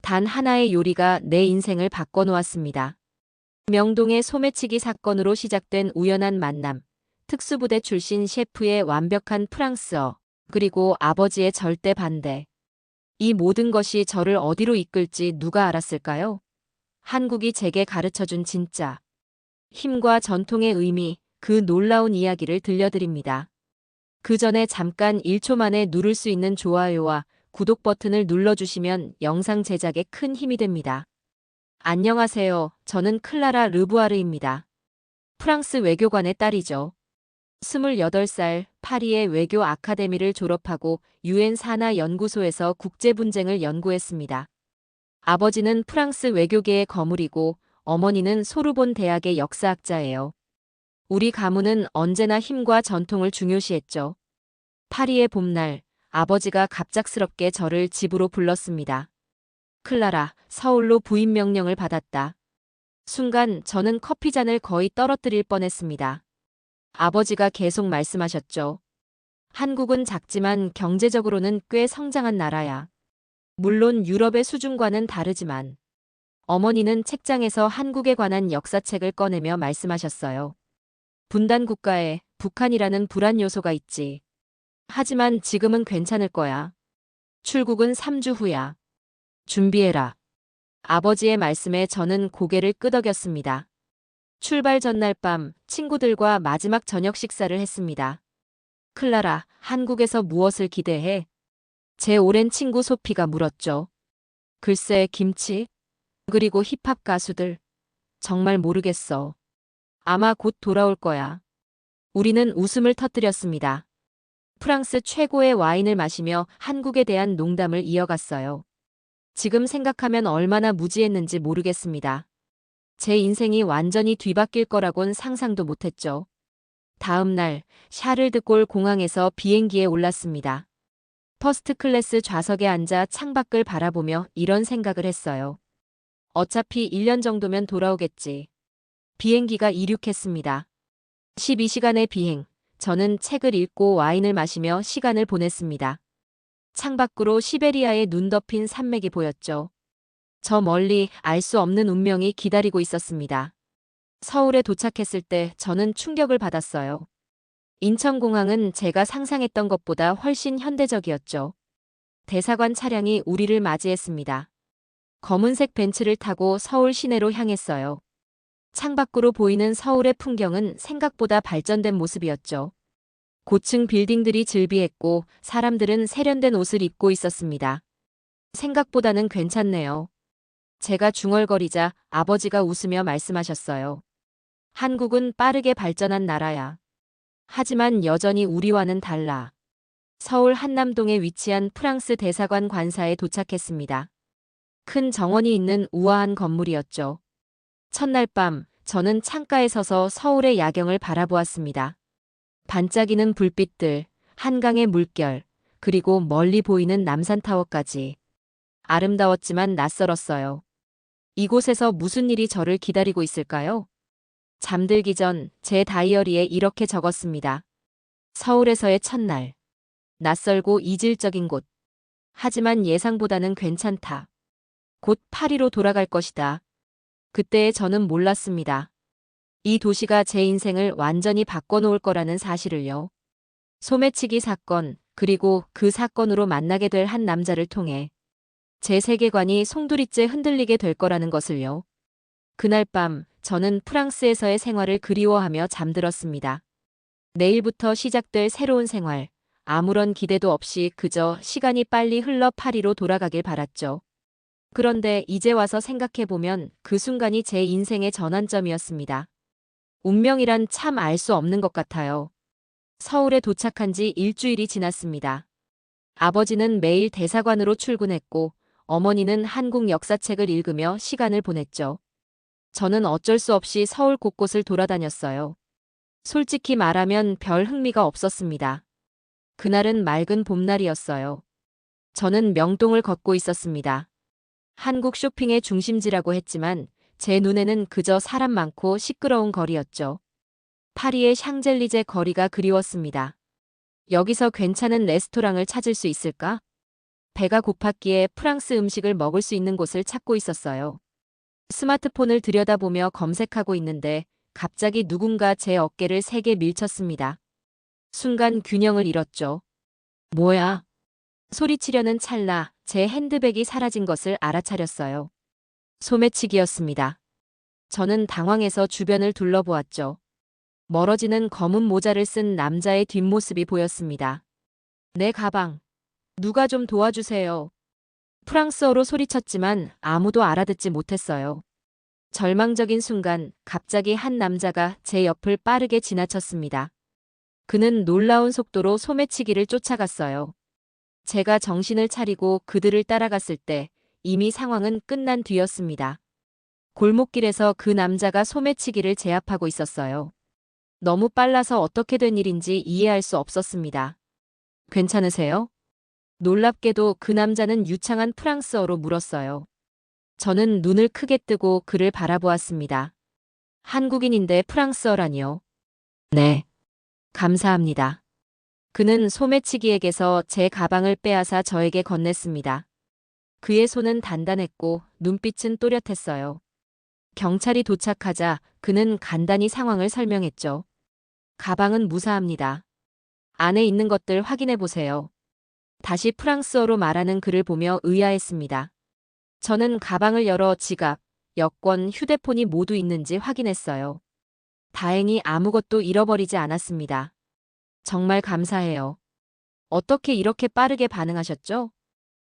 단 하나의 요리가 내 인생을 바꿔놓았습니다. 명동의 소매치기 사건으로 시작된 우연한 만남, 특수부대 출신 셰프의 완벽한 프랑스어, 그리고 아버지의 절대 반대. 이 모든 것이 저를 어디로 이끌지 누가 알았을까요? 한국이 제게 가르쳐준 진짜 힘과 전통의 의미, 그 놀라운 이야기를 들려드립니다. 그 전에 잠깐 1초 만에 누를 수 있는 좋아요와 구독 버튼을 눌러주시면 영상 제작에 큰 힘이 됩니다. 안녕하세요. 저는 클라라 르부아르입니다. 프랑스 외교관의 딸이죠. 28살 파리의 외교 아카데미를 졸업하고 유엔 산하 연구소에서 국제 분쟁을 연구했습니다. 아버지는 프랑스 외교계의 거물이고 어머니는 소르본 대학의 역사학자예요. 우리 가문은 언제나 힘과 전통을 중요시했죠. 파리의 봄날, 아버지가 갑작스럽게 저를 집으로 불렀습니다. 클라라, 서울로 부임 명령을 받았다. 순간 저는 커피잔을 거의 떨어뜨릴 뻔했습니다. 아버지가 계속 말씀하셨죠. 한국은 작지만 경제적으로는 꽤 성장한 나라야. 물론 유럽의 수준과는 다르지만. 어머니는 책장에서 한국에 관한 역사책을 꺼내며 말씀하셨어요. 분단 국가에 북한이라는 불안 요소가 있지. 하지만 지금은 괜찮을 거야. 출국은 3주 후야. 준비해라. 아버지의 말씀에 저는 고개를 끄덕였습니다. 출발 전날 밤 친구들과 마지막 저녁 식사를 했습니다. 클라라, 한국에서 무엇을 기대해? 제 오랜 친구 소피가 물었죠. 글쎄, 김치? 그리고 힙합 가수들. 정말 모르겠어. 아마 곧 돌아올 거야. 우리는 웃음을 터뜨렸습니다. 프랑스 최고의 와인을 마시며 한국에 대한 농담을 이어갔어요. 지금 생각하면 얼마나 무지했는지 모르겠습니다. 제 인생이 완전히 뒤바뀔 거라곤 상상도 못했죠. 다음 날 샤를드골 공항에서 비행기에 올랐습니다. 퍼스트 클래스 좌석에 앉아 창밖을 바라보며 이런 생각을 했어요. 어차피 1년 정도면 돌아오겠지. 비행기가 이륙했습니다. 12시간의 비행. 저는 책을 읽고 와인을 마시며 시간을 보냈습니다. 창밖으로 시베리아의 눈 덮인 산맥이 보였죠. 저 멀리 알 수 없는 운명이 기다리고 있었습니다. 서울에 도착했을 때 저는 충격을 받았어요. 인천공항은 제가 상상했던 것보다 훨씬 현대적이었죠. 대사관 차량이 우리를 맞이했습니다. 검은색 벤츠를 타고 서울 시내로 향했어요. 창밖으로 보이는 서울의 풍경은 생각보다 발전된 모습이었죠. 고층 빌딩들이 즐비했고 사람들은 세련된 옷을 입고 있었습니다. 생각보다는 괜찮네요. 제가 중얼거리자 아버지가 웃으며 말씀하셨어요. 한국은 빠르게 발전한 나라야. 하지만 여전히 우리와는 달라. 서울 한남동에 위치한 프랑스 대사관 관사에 도착했습니다. 큰 정원이 있는 우아한 건물이었죠. 첫날 밤 저는 창가에 서서 서울의 야경을 바라보았습니다. 반짝이는 불빛들, 한강의 물결, 그리고 멀리 보이는 남산타워까지. 아름다웠지만 낯설었어요. 이곳에서 무슨 일이 저를 기다리고 있을까요? 잠들기 전 제 다이어리에 이렇게 적었습니다. 서울에서의 첫날. 낯설고 이질적인 곳. 하지만 예상보다는 괜찮다. 곧 파리로 돌아갈 것이다. 그때의 저는 몰랐습니다. 이 도시가 제 인생을 완전히 바꿔놓을 거라는 사실을요. 소매치기 사건, 그리고 그 사건으로 만나게 될 한 남자를 통해 제 세계관이 송두리째 흔들리게 될 거라는 것을요. 그날 밤 저는 프랑스에서의 생활을 그리워하며 잠들었습니다. 내일부터 시작될 새로운 생활, 아무런 기대도 없이 그저 시간이 빨리 흘러 파리로 돌아가길 바랐죠. 그런데 이제 와서 생각해보면 그 순간이 제 인생의 전환점이었습니다. 운명이란 참 알 수 없는 것 같아요. 서울에 도착한 지 일주일이 지났습니다. 아버지는 매일 대사관으로 출근했고 어머니는 한국 역사책을 읽으며 시간을 보냈죠. 저는 어쩔 수 없이 서울 곳곳을 돌아다녔어요. 솔직히 말하면 별 흥미가 없었습니다. 그날은 맑은 봄날이었어요. 저는 명동을 걷고 있었습니다. 한국 쇼핑의 중심지라고 했지만 제 눈에는 그저 사람 많고 시끄러운 거리였죠. 파리의 샹젤리제 거리가 그리웠습니다. 여기서 괜찮은 레스토랑을 찾을 수 있을까? 배가 고팠기에 프랑스 음식을 먹을 수 있는 곳을 찾고 있었어요. 스마트폰을 들여다보며 검색하고 있는데 갑자기 누군가 제 어깨를 세게 밀쳤습니다. 순간 균형을 잃었죠. 뭐야? 소리치려는 찰나 제 핸드백이 사라진 것을 알아차렸어요. 소매치기였습니다. 저는 당황해서 주변을 둘러보았죠. 멀어지는 검은 모자를 쓴 남자의 뒷모습이 보였습니다. 내 가방. 누가 좀 도와주세요. 프랑스어로 소리쳤지만 아무도 알아듣지 못했어요. 절망적인 순간 갑자기 한 남자가 제 옆을 빠르게 지나쳤습니다. 그는 놀라운 속도로 소매치기를 쫓아갔어요. 제가 정신을 차리고 그들을 따라갔을 때 이미 상황은 끝난 뒤였습니다. 골목길에서 그 남자가 소매치기를 제압하고 있었어요. 너무 빨라서 어떻게 된 일인지 이해할 수 없었습니다. 괜찮으세요? 놀랍게도 그 남자는 유창한 프랑스어로 물었어요. 저는 눈을 크게 뜨고 그를 바라보았습니다. 한국인인데 프랑스어라니요? 네. 감사합니다. 그는 소매치기에게서 제 가방을 빼앗아 저에게 건넸습니다. 그의 손은 단단했고 눈빛은 또렷했어요. 경찰이 도착하자 그는 간단히 상황을 설명했죠. 가방은 무사합니다. 안에 있는 것들 확인해 보세요. 다시 프랑스어로 말하는 그를 보며 의아했습니다. 저는 가방을 열어 지갑, 여권, 휴대폰이 모두 있는지 확인했어요. 다행히 아무것도 잃어버리지 않았습니다. 정말 감사해요. 어떻게 이렇게 빠르게 반응하셨죠?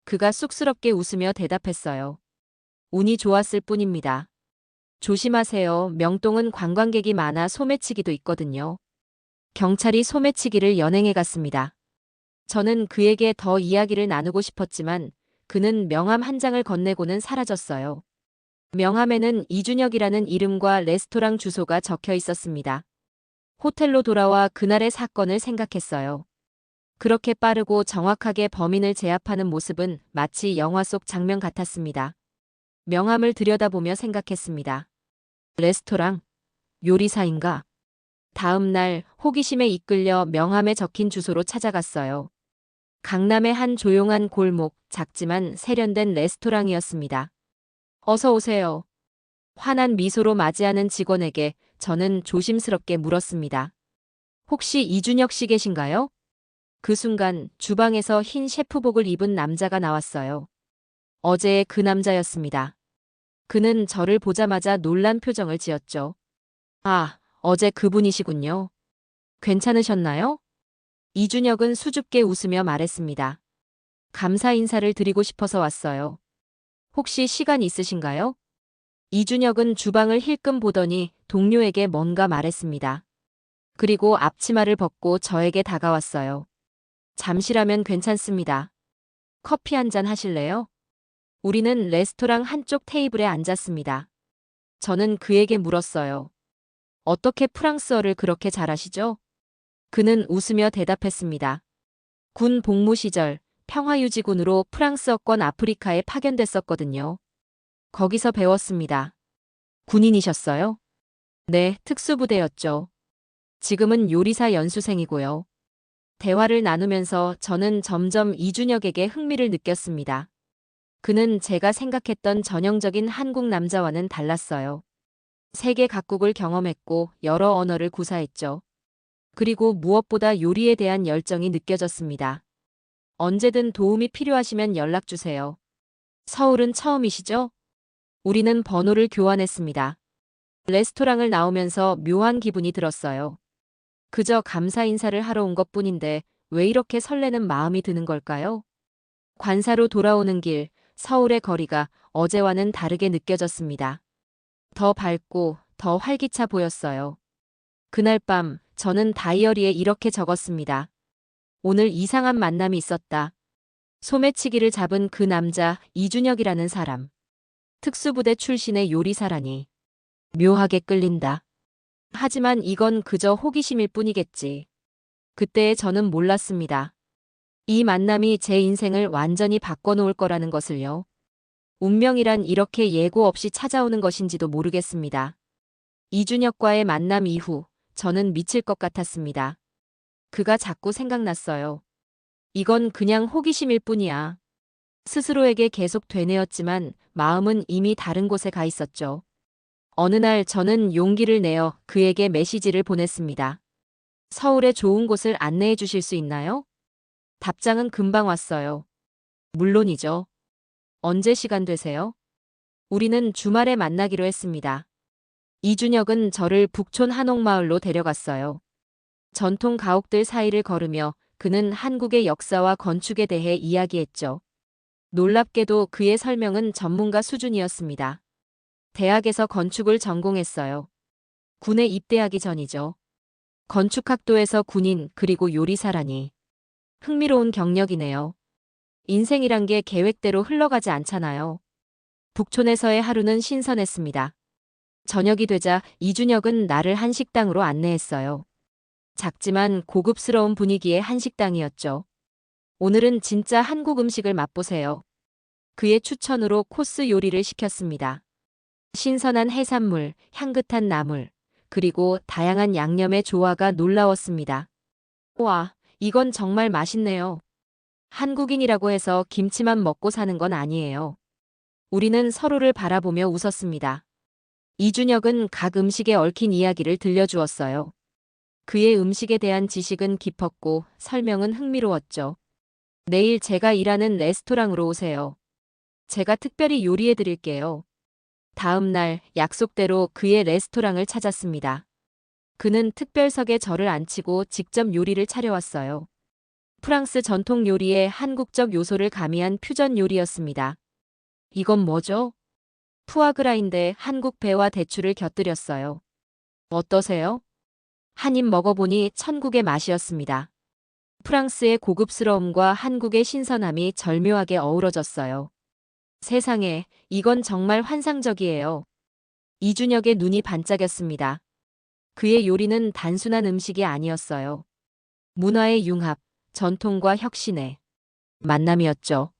그가 쑥스럽게 웃으며 대답했어요. 운이 좋았을 뿐입니다. 조심하세요. 명동은 관광객이 많아 소매치기도 있거든요. 경찰이 소매치기를 연행해 갔습니다. 저는 그에게 더 이야기를 나누고 싶었지만 그는 명함 한 장을 건네고는 사라졌어요. 명함에는 이준혁이라는 이름과 레스토랑 주소가 적혀 있었습니다. 호텔로 돌아와 그날의 사건을 생각했어요. 그렇게 빠르고 정확하게 범인을 제압하는 모습은 마치 영화 속 장면 같았습니다. 명함을 들여다보며 생각했습니다. 레스토랑? 요리사인가? 다음 날 호기심에 이끌려 명함에 적힌 주소로 찾아갔어요. 강남의 한 조용한 골목, 작지만 세련된 레스토랑이었습니다. 어서 오세요. 환한 미소로 맞이하는 직원에게 저는 조심스럽게 물었습니다. 혹시 이준혁 씨 계신가요? 그 순간 주방에서 흰 셰프복을 입은 남자가 나왔어요. 어제의 그 남자였습니다. 그는 저를 보자마자 놀란 표정을 지었죠. 아, 어제 그분이시군요. 괜찮으셨나요? 이준혁은 수줍게 웃으며 말했습니다. 감사 인사를 드리고 싶어서 왔어요. 혹시 시간 있으신가요? 이준혁은 주방을 힐끔 보더니 동료에게 뭔가 말했습니다. 그리고 앞치마를 벗고 저에게 다가왔어요. 잠시라면 괜찮습니다. 커피 한 잔 하실래요? 우리는 레스토랑 한쪽 테이블에 앉았습니다. 저는 그에게 물었어요. 어떻게 프랑스어를 그렇게 잘하시죠? 그는 웃으며 대답했습니다. 군 복무 시절 평화유지군으로 프랑스어권 아프리카에 파견됐었거든요. 거기서 배웠습니다. 군인이셨어요? 네, 특수부대였죠. 지금은 요리사 연수생이고요. 대화를 나누면서 저는 점점 이준혁에게 흥미를 느꼈습니다. 그는 제가 생각했던 전형적인 한국 남자와는 달랐어요. 세계 각국을 경험했고 여러 언어를 구사했죠. 그리고 무엇보다 요리에 대한 열정이 느껴졌습니다. 언제든 도움이 필요하시면 연락주세요. 서울은 처음이시죠? 우리는 번호를 교환했습니다. 레스토랑을 나오면서 묘한 기분이 들었어요. 그저 감사 인사를 하러 온 것뿐인데 왜 이렇게 설레는 마음이 드는 걸까요? 관사로 돌아오는 길, 서울의 거리가 어제와는 다르게 느껴졌습니다. 더 밝고 더 활기차 보였어요. 그날 밤 저는 다이어리에 이렇게 적었습니다. 오늘 이상한 만남이 있었다. 소매치기를 잡은 그 남자 이준혁이라는 사람. 특수부대 출신의 요리사라니. 묘하게 끌린다. 하지만 이건 그저 호기심일 뿐이겠지. 그때 저는 몰랐습니다. 이 만남이 제 인생을 완전히 바꿔놓을 거라는 것을요. 운명이란 이렇게 예고 없이 찾아오는 것인지도 모르겠습니다. 이준혁과의 만남 이후 저는 미칠 것 같았습니다. 그가 자꾸 생각났어요. 이건 그냥 호기심일 뿐이야. 스스로에게 계속 되뇌었지만 마음은 이미 다른 곳에 가 있었죠. 어느 날 저는 용기를 내어 그에게 메시지를 보냈습니다. 서울에 좋은 곳을 안내해 주실 수 있나요? 답장은 금방 왔어요. 물론이죠. 언제 시간 되세요? 우리는 주말에 만나기로 했습니다. 이준혁은 저를 북촌 한옥마을로 데려갔어요. 전통 가옥들 사이를 걸으며 그는 한국의 역사와 건축에 대해 이야기했죠. 놀랍게도 그의 설명은 전문가 수준이었습니다. 대학에서 건축을 전공했어요. 군에 입대하기 전이죠. 건축학도에서 군인 그리고 요리사라니. 흥미로운 경력이네요. 인생이란 게 계획대로 흘러가지 않잖아요. 북촌에서의 하루는 신선했습니다. 저녁이 되자 이준혁은 나를 한식당으로 안내했어요. 작지만 고급스러운 분위기의 한식당이었죠. 오늘은 진짜 한국 음식을 맛보세요. 그의 추천으로 코스 요리를 시켰습니다. 신선한 해산물, 향긋한 나물, 그리고 다양한 양념의 조화가 놀라웠습니다. 와, 이건 정말 맛있네요. 한국인이라고 해서 김치만 먹고 사는 건 아니에요. 우리는 서로를 바라보며 웃었습니다. 이준혁은 각 음식에 얽힌 이야기를 들려주었어요. 그의 음식에 대한 지식은 깊었고 설명은 흥미로웠죠. 내일 제가 일하는 레스토랑으로 오세요. 제가 특별히 요리해 드릴게요. 다음 날 약속대로 그의 레스토랑을 찾았습니다. 그는 특별석에 저를 앉히고 직접 요리를 차려왔어요. 프랑스 전통 요리에 한국적 요소를 가미한 퓨전 요리였습니다. 이건 뭐죠? 푸아그라인데 한국 배와 대추를 곁들였어요. 어떠세요? 한 입 먹어보니 천국의 맛이었습니다. 프랑스의 고급스러움과 한국의 신선함이 절묘하게 어우러졌어요. 세상에, 이건 정말 환상적이에요. 이준혁의 눈이 반짝였습니다. 그의 요리는 단순한 음식이 아니었어요. 문화의 융합, 전통과 혁신의 만남이었죠.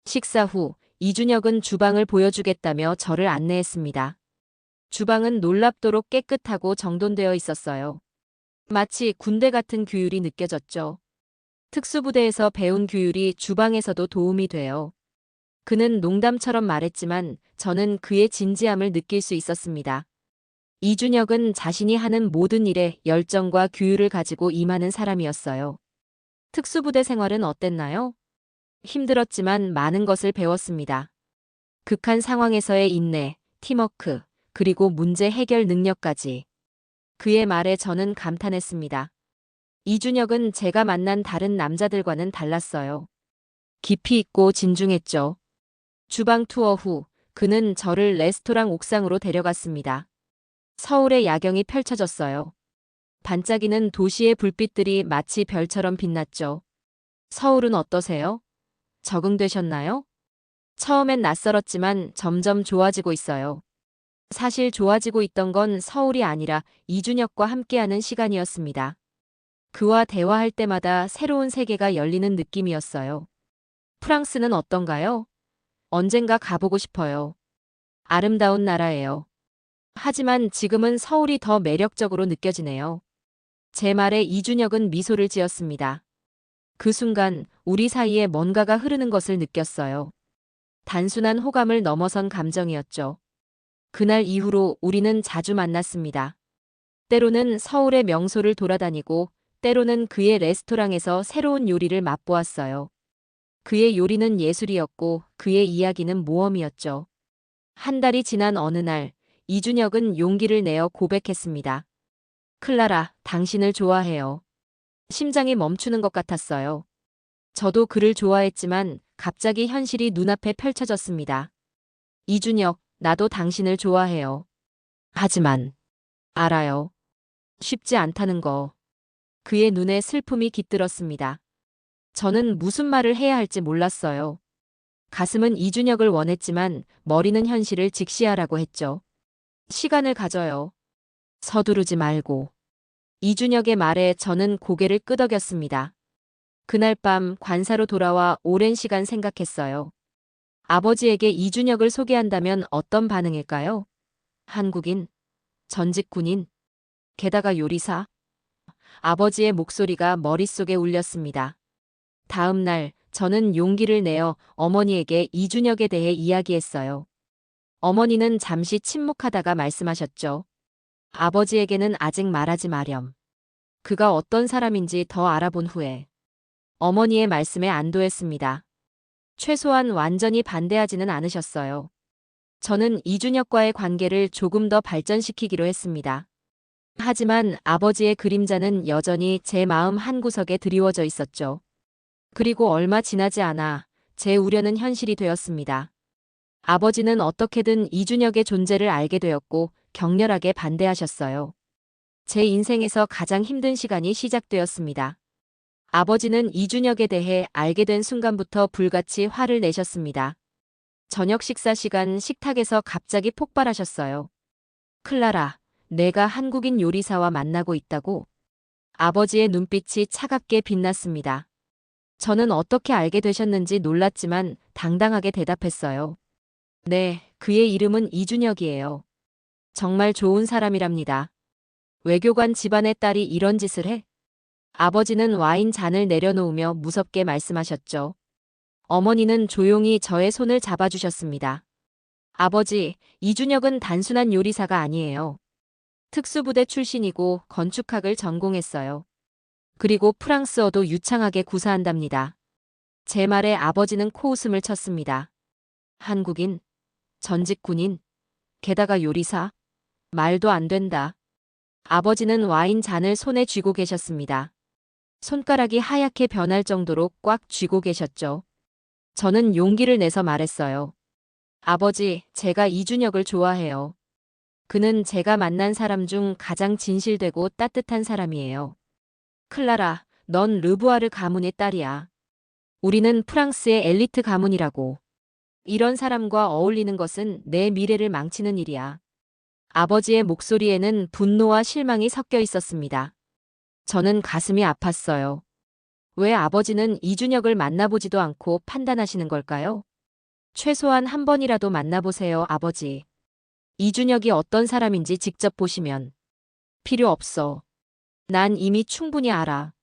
식사 후 이준혁은 주방을 보여주겠다며 저를 안내했습니다. 주방은 놀랍도록 깨끗하고 정돈되어 있었어요. 마치 군대 같은 규율이 느껴졌죠. 특수부대에서 배운 규율이 주방에서도 도움이 돼요. 그는 농담처럼 말했지만 저는 그의 진지함을 느낄 수 있었습니다. 이준혁은 자신이 하는 모든 일에 열정과 규율을 가지고 임하는 사람이었어요. 특수부대 생활은 어땠나요? 힘들었지만 많은 것을 배웠습니다. 극한 상황에서의 인내, 팀워크, 그리고 문제 해결 능력까지. 그의 말에 저는 감탄했습니다. 이준혁은 제가 만난 다른 남자들과는 달랐어요. 깊이 있고 진중했죠. 주방 투어 후 그는 저를 레스토랑 옥상으로 데려갔습니다. 서울의 야경이 펼쳐졌어요. 반짝이는 도시의 불빛들이 마치 별처럼 빛났죠. 서울은 어떠세요? 적응되셨나요? 처음엔 낯설었지만 점점 좋아지고 있어요. 사실 좋아지고 있던 건 서울이 아니라 이준혁과 함께하는 시간이었습니다. 그와 대화할 때마다 새로운 세계가 열리는 느낌이었어요. 프랑스는 어떤가요? 언젠가 가보고 싶어요. 아름다운 나라예요. 하지만 지금은 서울이 더 매력적으로 느껴지네요. 제 말에 이준혁은 미소를 지었습니다. 그 순간 우리 사이에 뭔가가 흐르는 것을 느꼈어요. 단순한 호감을 넘어선 감정이었죠. 그날 이후로 우리는 자주 만났습니다. 때로는 서울의 명소를 돌아다니고 때로는 그의 레스토랑에서 새로운 요리를 맛보았어요. 그의 요리는 예술이었고 그의 이야기는 모험이었죠. 한 달이 지난 어느 날 이준혁은 용기를 내어 고백했습니다. 클라라, 당신을 좋아해요. 심장이 멈추는 것 같았어요. 저도 그를 좋아했지만 갑자기 현실이 눈앞에 펼쳐졌습니다. 이준혁, 나도 당신을 좋아해요. 하지만 알아요. 쉽지 않다는 거. 그의 눈에 슬픔이 깃들었습니다. 저는 무슨 말을 해야 할지 몰랐어요. 가슴은 이준혁을 원했지만 머리는 현실을 직시하라고 했죠. 시간을 가져요. 서두르지 말고. 이준혁의 말에 저는 고개를 끄덕였습니다. 그날 밤 관사로 돌아와 오랜 시간 생각했어요. 아버지에게 이준혁을 소개한다면 어떤 반응일까요? 한국인, 전직 군인, 게다가 요리사. 아버지의 목소리가 머릿속에 울렸습니다. 다음 날 저는 용기를 내어 어머니에게 이준혁에 대해 이야기했어요. 어머니는 잠시 침묵하다가 말씀하셨죠. 아버지에게는 아직 말하지 마렴. 그가 어떤 사람인지 더 알아본 후에. 어머니의 말씀에 안도했습니다. 최소한 완전히 반대하지는 않으셨어요. 저는 이준혁과의 관계를 조금 더 발전시키기로 했습니다. 하지만 아버지의 그림자는 여전히 제 마음 한구석에 드리워져 있었죠. 그리고 얼마 지나지 않아 제 우려는 현실이 되었습니다. 아버지는 어떻게든 이준혁의 존재를 알게 되었고 격렬하게 반대하셨어요. 제 인생에서 가장 힘든 시간이 시작되었습니다. 아버지는 이준혁에 대해 알게 된 순간부터 불같이 화를 내셨습니다. 저녁 식사 시간 식탁에서 갑자기 폭발하셨어요. 클라라, 내가 한국인 요리사와 만나고 있다고? 아버지의 눈빛이 차갑게 빛났습니다. 저는 어떻게 알게 되셨는지 놀랐지만 당당하게 대답했어요. 네, 그의 이름은 이준혁이에요. 정말 좋은 사람이랍니다. 외교관 집안의 딸이 이런 짓을 해? 아버지는 와인 잔을 내려놓으며 무섭게 말씀하셨죠. 어머니는 조용히 저의 손을 잡아주셨습니다. 아버지, 이준혁은 단순한 요리사가 아니에요. 특수부대 출신이고 건축학을 전공했어요. 그리고 프랑스어도 유창하게 구사한답니다. 제 말에 아버지는 코웃음을 쳤습니다. 한국인, 전직 군인, 게다가 요리사? 말도 안 된다. 아버지는 와인 잔을 손에 쥐고 계셨습니다. 손가락이 하얗게 변할 정도로 꽉 쥐고 계셨죠. 저는 용기를 내서 말했어요. 아버지, 제가 이준혁을 좋아해요. 그는 제가 만난 사람 중 가장 진실되고 따뜻한 사람이에요. 클라라, 넌 르부아르 가문의 딸이야. 우리는 프랑스의 엘리트 가문이라고. 이런 사람과 어울리는 것은 내 미래를 망치는 일이야. 아버지의 목소리에는 분노와 실망이 섞여 있었습니다. 저는 가슴이 아팠어요. 왜 아버지는 이준혁을 만나보지도 않고 판단하시는 걸까요? 최소한 한 번이라도 만나보세요, 아버지. 이준혁이 어떤 사람인지 직접 보시면. 필요 없어. 난 이미 충분히 알아.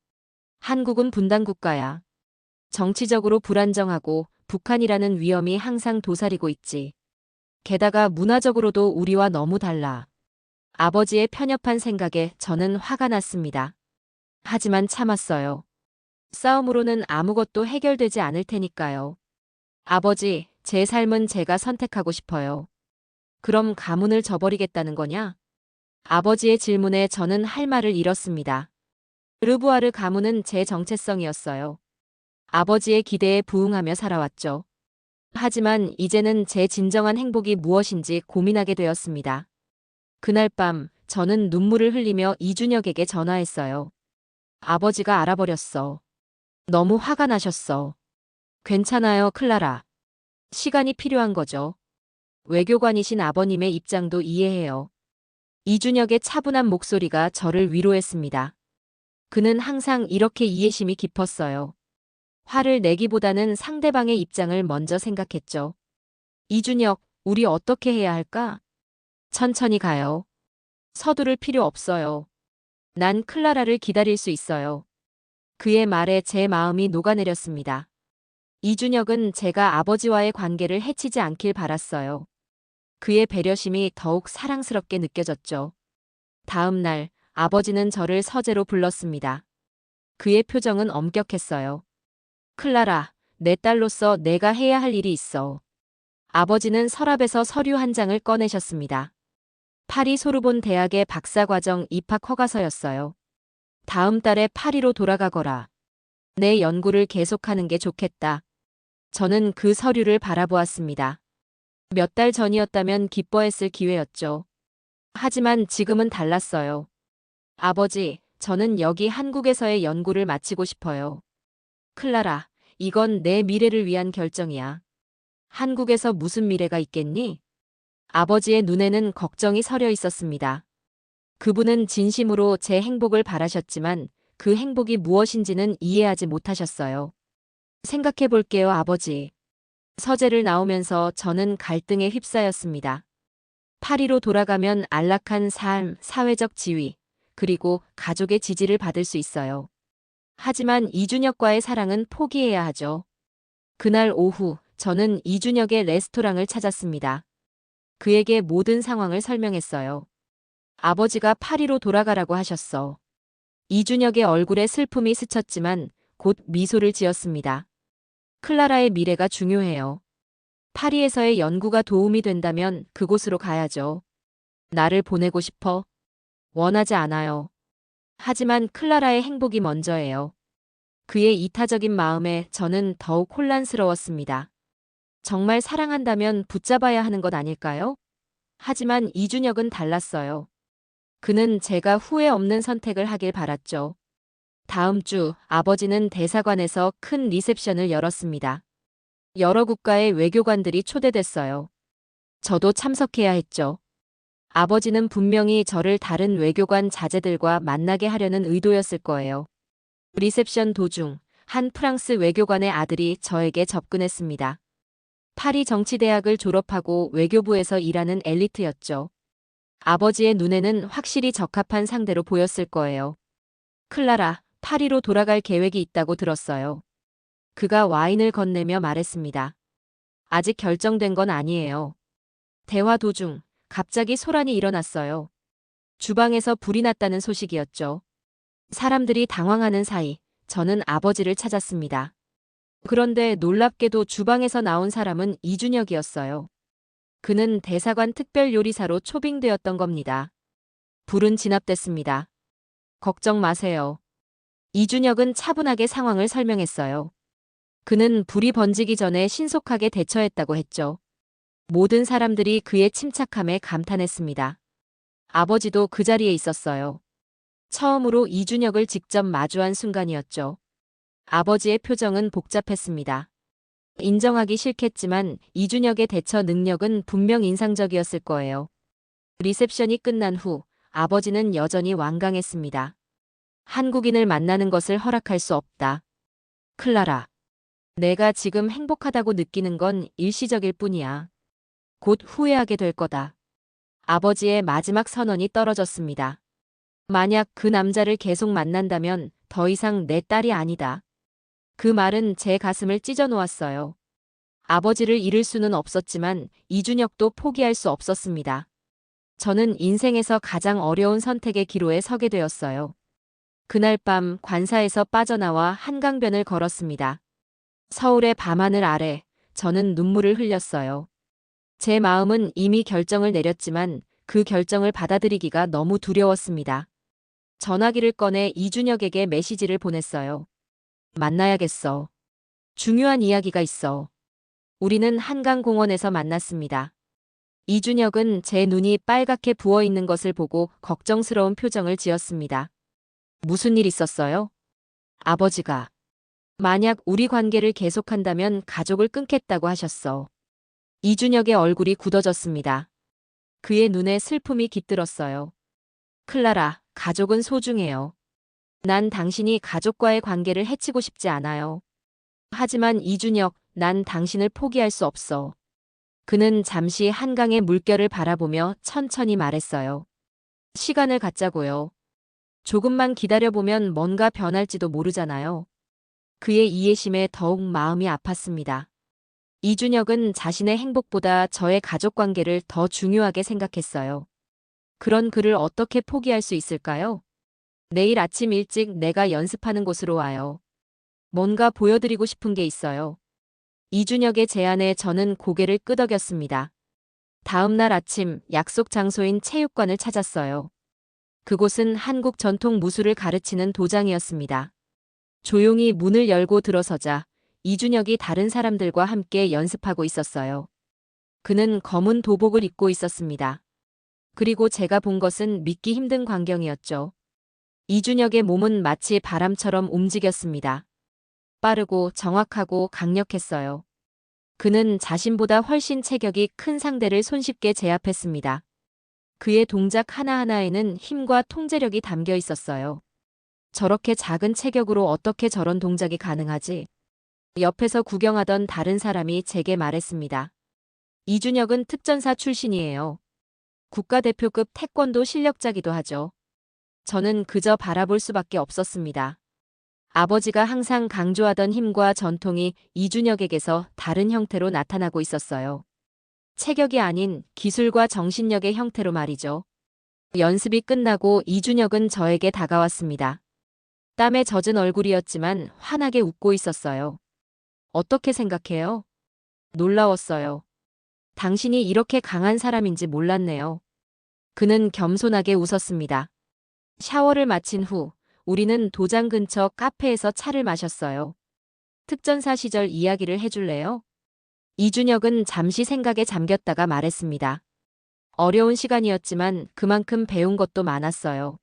한국은 분단 국가야. 정치적으로 불안정하고 북한이라는 위험이 항상 도사리고 있지. 게다가 문화적으로도 우리와 너무 달라. 아버지의 편협한 생각에 저는 화가 났습니다. 하지만 참았어요. 싸움으로는 아무것도 해결되지 않을 테니까요. 아버지, 제 삶은 제가 선택하고 싶어요. 그럼 가문을 저버리겠다는 거냐? 아버지의 질문에 저는 할 말을 잃었습니다. 르부아르 가문은 제 정체성이었어요. 아버지의 기대에 부응하며 살아왔죠. 하지만 이제는 제 진정한 행복이 무엇인지 고민하게 되었습니다. 그날 밤 저는 눈물을 흘리며 이준혁에게 전화했어요. 아버지가 알아버렸어. 너무 화가 나셨어. 괜찮아요, 클라라. 시간이 필요한 거죠. 외교관이신 아버님의 입장도 이해해요. 이준혁의 차분한 목소리가 저를 위로했습니다. 그는 항상 이렇게 이해심이 깊었어요. 화를 내기보다는 상대방의 입장을 먼저 생각했죠. 이준혁, 우리 어떻게 해야 할까? 천천히 가요. 서두를 필요 없어요. 난 클라라를 기다릴 수 있어요. 그의 말에 제 마음이 녹아내렸습니다. 이준혁은 제가 아버지와의 관계를 해치지 않길 바랐어요. 그의 배려심이 더욱 사랑스럽게 느껴졌죠. 다음 날 아버지는 저를 서재로 불렀습니다. 그의 표정은 엄격했어요. 클라라, 내 딸로서 내가 해야 할 일이 있어. 아버지는 서랍에서 서류 한 장을 꺼내셨습니다. 파리 소르본 대학의 박사과정 입학 허가서였어요. 다음 달에 파리로 돌아가거라. 내 연구를 계속하는 게 좋겠다. 저는 그 서류를 바라보았습니다. 몇 달 전이었다면 기뻐했을 기회였죠. 하지만 지금은 달랐어요. 아버지, 저는 여기 한국에서의 연구를 마치고 싶어요. 클라라, 이건 내 미래를 위한 결정이야. 한국에서 무슨 미래가 있겠니? 아버지의 눈에는 걱정이 서려 있었습니다. 그분은 진심으로 제 행복을 바라셨지만 그 행복이 무엇인지는 이해하지 못하셨어요. 생각해 볼게요, 아버지. 서재를 나오면서 저는 갈등에 휩싸였습니다. 파리로 돌아가면 안락한 삶, 사회적 지위, 그리고 가족의 지지를 받을 수 있어요. 하지만 이준혁과의 사랑은 포기해야 하죠. 그날 오후 저는 이준혁의 레스토랑을 찾았습니다. 그에게 모든 상황을 설명했어요. 아버지가 파리로 돌아가라고 하셨어. 이준혁의 얼굴에 슬픔이 스쳤지만 곧 미소를 지었습니다. 클라라의 미래가 중요해요. 파리에서의 연구가 도움이 된다면 그곳으로 가야죠. 나를 보내고 싶어? 원하지 않아요. 하지만 클라라의 행복이 먼저예요. 그의 이타적인 마음에 저는 더욱 혼란스러웠습니다. 정말 사랑한다면 붙잡아야 하는 것 아닐까요? 하지만 이준혁은 달랐어요. 그는 제가 후회 없는 선택을 하길 바랐죠. 다음 주 아버지는 대사관에서 큰 리셉션을 열었습니다. 여러 국가의 외교관들이 초대됐어요. 저도 참석해야 했죠. 아버지는 분명히 저를 다른 외교관 자제들과 만나게 하려는 의도였을 거예요. 리셉션 도중 한 프랑스 외교관의 아들이 저에게 접근했습니다. 파리 정치대학을 졸업하고 외교부에서 일하는 엘리트였죠. 아버지의 눈에는 확실히 적합한 상대로 보였을 거예요. 클라라, 파리로 돌아갈 계획이 있다고 들었어요. 그가 와인을 건네며 말했습니다. 아직 결정된 건 아니에요. 대화 도중 갑자기 소란이 일어났어요. 주방에서 불이 났다는 소식이었죠. 사람들이 당황하는 사이 저는 아버지를 찾았습니다. 그런데 놀랍게도 주방에서 나온 사람은 이준혁이었어요. 그는 대사관 특별 요리사로 초빙되었던 겁니다. 불은 진압됐습니다. 걱정 마세요. 이준혁은 차분하게 상황을 설명했어요. 그는 불이 번지기 전에 신속하게 대처했다고 했죠. 모든 사람들이 그의 침착함에 감탄했습니다. 아버지도 그 자리에 있었어요. 처음으로 이준혁을 직접 마주한 순간이었죠. 아버지의 표정은 복잡했습니다. 인정하기 싫겠지만 이준혁의 대처 능력은 분명 인상적이었을 거예요. 리셉션이 끝난 후 아버지는 여전히 완강했습니다. 한국인을 만나는 것을 허락할 수 없다. 클라라. 내가 지금 행복하다고 느끼는 건 일시적일 뿐이야. 곧 후회하게 될 거다. 아버지의 마지막 선언이 떨어졌습니다. 만약 그 남자를 계속 만난다면 더 이상 내 딸이 아니다. 그 말은 제 가슴을 찢어 놓았어요. 아버지를 잃을 수는 없었지만 이준혁도 포기할 수 없었습니다. 저는 인생에서 가장 어려운 선택의 기로에 서게 되었어요. 그날 밤 관사에서 빠져나와 한강변을 걸었습니다. 서울의 밤하늘 아래 저는 눈물을 흘렸어요. 제 마음은 이미 결정을 내렸지만 그 결정을 받아들이기가 너무 두려웠습니다. 전화기를 꺼내 이준혁에게 메시지를 보냈어요. 만나야겠어. 중요한 이야기가 있어. 우리는 한강공원에서 만났습니다. 이준혁은 제 눈이 빨갛게 부어 있는 것을 보고 걱정스러운 표정을 지었습니다. 무슨 일 있었어요? 아버지가. 만약 우리 관계를 계속한다면 가족을 끊겠다고 하셨어. 이준혁의 얼굴이 굳어졌습니다. 그의 눈에 슬픔이 깃들었어요. 클라라, 가족은 소중해요. 난 당신이 가족과의 관계를 해치고 싶지 않아요. 하지만 이준혁, 난 당신을 포기할 수 없어. 그는 잠시 한강의 물결을 바라보며 천천히 말했어요. 시간을 갖자고요. 조금만 기다려보면 뭔가 변할지도 모르잖아요. 그의 이해심에 더욱 마음이 아팠습니다. 이준혁은 자신의 행복보다 저의 가족관계를 더 중요하게 생각했어요. 그런 그를 어떻게 포기할 수 있을까요? 내일 아침 일찍 내가 연습하는 곳으로 와요. 뭔가 보여드리고 싶은 게 있어요. 이준혁의 제안에 저는 고개를 끄덕였습니다. 다음 날 아침 약속 장소인 체육관을 찾았어요. 그곳은 한국 전통 무술을 가르치는 도장이었습니다. 조용히 문을 열고 들어서자 이준혁이 다른 사람들과 함께 연습하고 있었어요. 그는 검은 도복을 입고 있었습니다. 그리고 제가 본 것은 믿기 힘든 광경이었죠. 이준혁의 몸은 마치 바람처럼 움직였습니다. 빠르고 정확하고 강력했어요. 그는 자신보다 훨씬 체격이 큰 상대를 손쉽게 제압했습니다. 그의 동작 하나하나에는 힘과 통제력이 담겨 있었어요. 저렇게 작은 체격으로 어떻게 저런 동작이 가능하지? 옆에서 구경하던 다른 사람이 제게 말했습니다. 이준혁은 특전사 출신이에요. 국가대표급 태권도 실력자기도 하죠. 저는 그저 바라볼 수밖에 없었습니다. 아버지가 항상 강조하던 힘과 전통이 이준혁에게서 다른 형태로 나타나고 있었어요. 체격이 아닌 기술과 정신력의 형태로 말이죠. 연습이 끝나고 이준혁은 저에게 다가왔습니다. 땀에 젖은 얼굴이었지만 환하게 웃고 있었어요. 어떻게 생각해요? 놀라웠어요. 당신이 이렇게 강한 사람인지 몰랐네요. 그는 겸손하게 웃었습니다. 샤워를 마친 후 우리는 도장 근처 카페에서 차를 마셨어요. 특전사 시절 이야기를 해줄래요? 이준혁은 잠시 생각에 잠겼다가 말했습니다. 어려운 시간이었지만 그만큼 배운 것도 많았어요.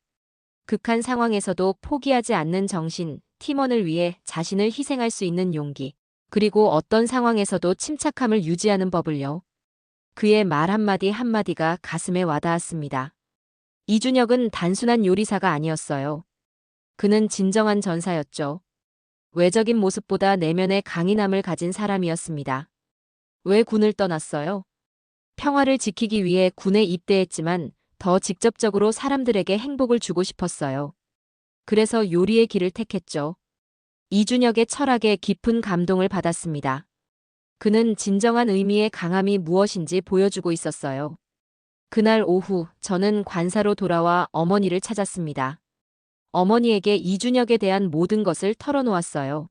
극한 상황에서도 포기하지 않는 정신, 팀원을 위해 자신을 희생할 수 있는 용기, 그리고 어떤 상황에서도 침착함을 유지하는 법을요. 그의 말 한마디 한마디가 가슴에 와닿았습니다. 이준혁은 단순한 요리사가 아니었어요. 그는 진정한 전사였죠. 외적인 모습보다 내면의 강인함을 가진 사람이었습니다. 왜 군을 떠났어요? 평화를 지키기 위해 군에 입대했지만 더 직접적으로 사람들에게 행복을 주고 싶었어요. 그래서 요리의 길을 택했죠. 이준혁의 철학에 깊은 감동을 받았습니다. 그는 진정한 의미의 강함이 무엇인지 보여주고 있었어요. 그날 오후 저는 관사로 돌아와 어머니를 찾았습니다. 어머니에게 이준혁에 대한 모든 것을 털어놓았어요.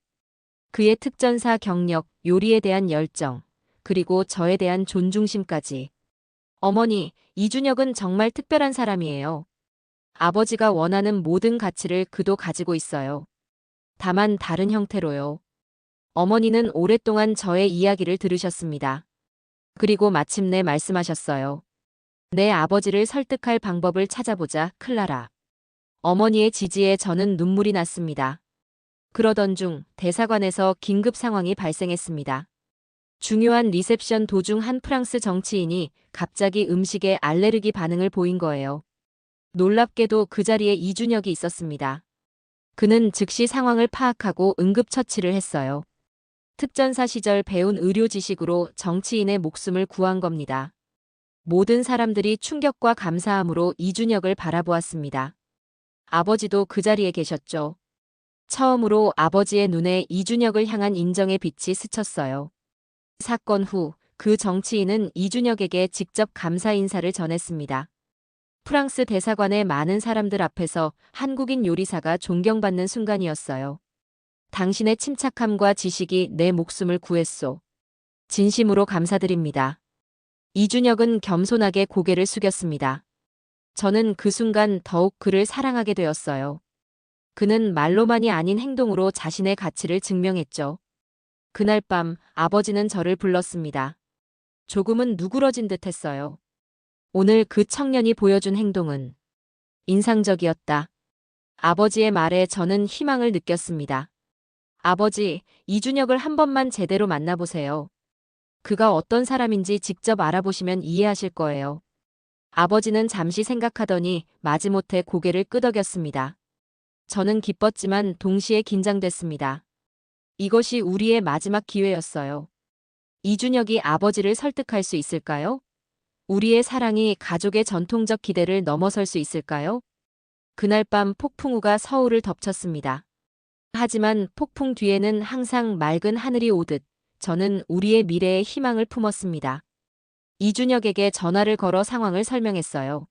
그의 특전사 경력, 요리에 대한 열정, 그리고 저에 대한 존중심까지. 어머니, 이준혁은 정말 특별한 사람이에요. 아버지가 원하는 모든 가치를 그도 가지고 있어요. 다만 다른 형태로요. 어머니는 오랫동안 저의 이야기를 들으셨습니다. 그리고 마침내 말씀하셨어요. 내 아버지를 설득할 방법을 찾아보자, 클라라. 어머니의 지지에 저는 눈물이 났습니다. 그러던 중 대사관에서 긴급 상황이 발생했습니다. 중요한 리셉션 도중 한 프랑스 정치인이 갑자기 음식에 알레르기 반응을 보인 거예요. 놀랍게도 그 자리에 이준혁이 있었습니다. 그는 즉시 상황을 파악하고 응급처치를 했어요. 특전사 시절 배운 의료 지식으로 정치인의 목숨을 구한 겁니다. 모든 사람들이 충격과 감사함으로 이준혁을 바라보았습니다. 아버지도 그 자리에 계셨죠. 처음으로 아버지의 눈에 이준혁을 향한 인정의 빛이 스쳤어요. 사건 후 그 정치인은 이준혁에게 직접 감사 인사를 전했습니다. 프랑스 대사관의 많은 사람들 앞에서 한국인 요리사가 존경받는 순간이었어요. 당신의 침착함과 지식이 내 목숨을 구했소. 진심으로 감사드립니다. 이준혁은 겸손하게 고개를 숙였습니다. 저는 그 순간 더욱 그를 사랑하게 되었어요. 그는 말로만이 아닌 행동으로 자신의 가치를 증명했죠. 그날 밤 아버지는 저를 불렀습니다. 조금은 누그러진 듯 했어요. 오늘 그 청년이 보여준 행동은 인상적이었다. 아버지의 말에 저는 희망을 느꼈습니다. 아버지, 이준혁을 한 번만 제대로 만나보세요. 그가 어떤 사람인지 직접 알아보시면 이해하실 거예요. 아버지는 잠시 생각하더니 마지못해 고개를 끄덕였습니다. 저는 기뻤지만 동시에 긴장됐습니다. 이것이 우리의 마지막 기회였어요. 이준혁이 아버지를 설득할 수 있을까요? 우리의 사랑이 가족의 전통적 기대를 넘어설 수 있을까요? 그날 밤 폭풍우가 서울을 덮쳤습니다. 하지만 폭풍 뒤에는 항상 맑은 하늘이 오듯 저는 우리의 미래에 희망을 품었습니다. 이준혁에게 전화를 걸어 상황을 설명했어요.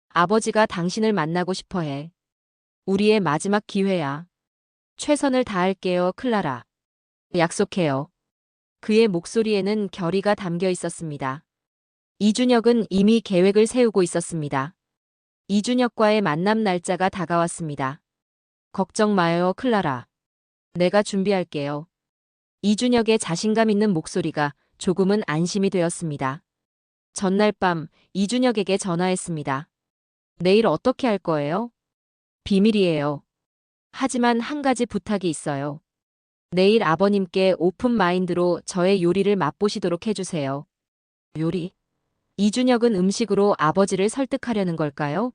아버지가 당신을 만나고 싶어 해. 우리의 마지막 기회야. 최선을 다할게요, 클라라. 약속해요. 그의 목소리에는 결의가 담겨 있었습니다. 이준혁은 이미 계획을 세우고 있었습니다. 이준혁과의 만남 날짜가 다가왔습니다. 걱정 마요, 클라라. 내가 준비할게요. 이준혁의 자신감 있는 목소리가 조금은 안심이 되었습니다. 전날 밤 이준혁에게 전화했습니다. 내일 어떻게 할 거예요? 비밀이에요. 하지만 한 가지 부탁이 있어요. 내일 아버님께 오픈 마인드로 저의 요리를 맛보시도록 해주세요. 요리? 이준혁은 음식으로 아버지를 설득하려는 걸까요?